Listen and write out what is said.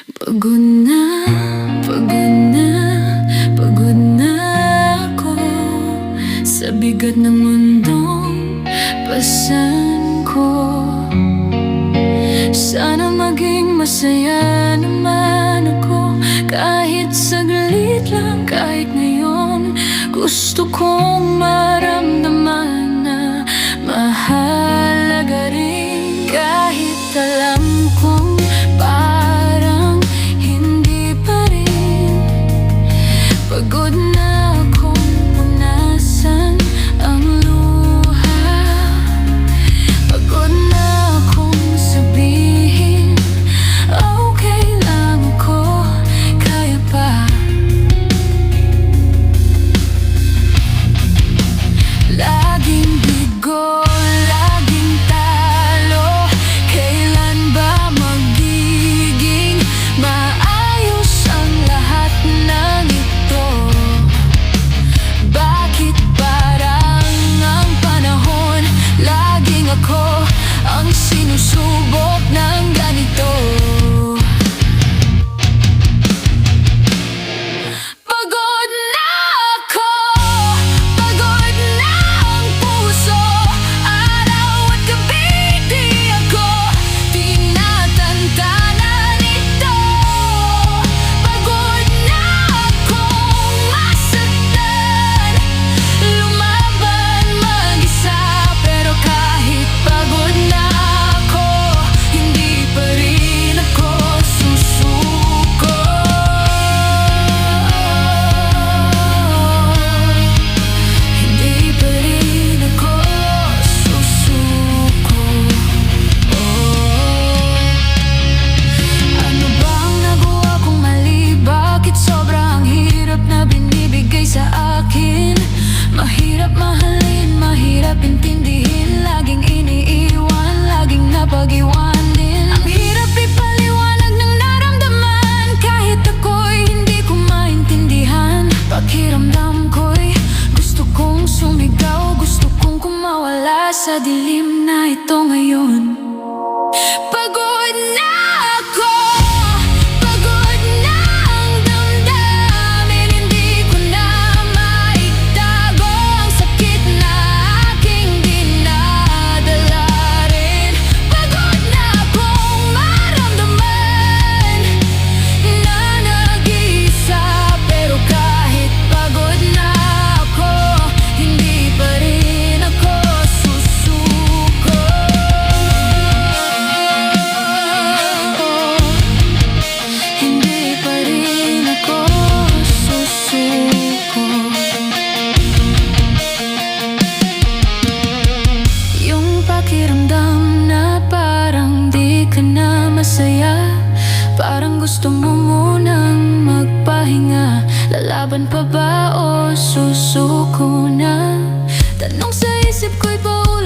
Pagod na, pagod na, pagod na ako sa bigat ng mundong pasan ko. Sana maging masaya naman ako, kahit saglit lang, kahit ngayon. Gusto kong maramdaman na mahalaga rin, kahit alam kong parang hindi pa rin. Pagod na akong punasan ang luha, pagod na akong sabihin okay lang ako, kaya pa. Laging bigo, laging talo, kailan ba magiging maayos ang lahat ng ito? Bakit parang ang panahon laging ako ang sinusubok ng ganito? Pagod na ako, pagod na ang puso, araw at gabi di ako tinatantanan ito. Pagod na akong masaktan, lumaban mag-isa, pero kahit pagod na ako, hindi pa rin ako susuko. Hindi pa rin ako susuko. Ano bang nagawa kong mali? Bakit sobrang hirap na binibigay sa akin? Mahirap mahalin, mahirap intindihin, laging iniiwan, laging napag-iwan din. Ang hirap ipaliwanag ng naramdaman, kahit ako'y hindi ko maintindihan. Pakiramdam ko'y gusto kong sumigaw, gusto kong kumawala sa dilim na ito ngayon. Pagod na ako, pagod na ang damdamin, hindi ko na maitago ang sakit na aking dinadala rin. Pagod na akong maramdaman na nag-iisa, pero kahit pagod na ako, hindi pa rin ako susuko. Hindi pa rin ako susuko. Yung pakiramdam na parang di ka na masaya, parang gusto mo munang magpahinga. Lalaban pa ba o susuko na? Tanong sa isip ko'y paulit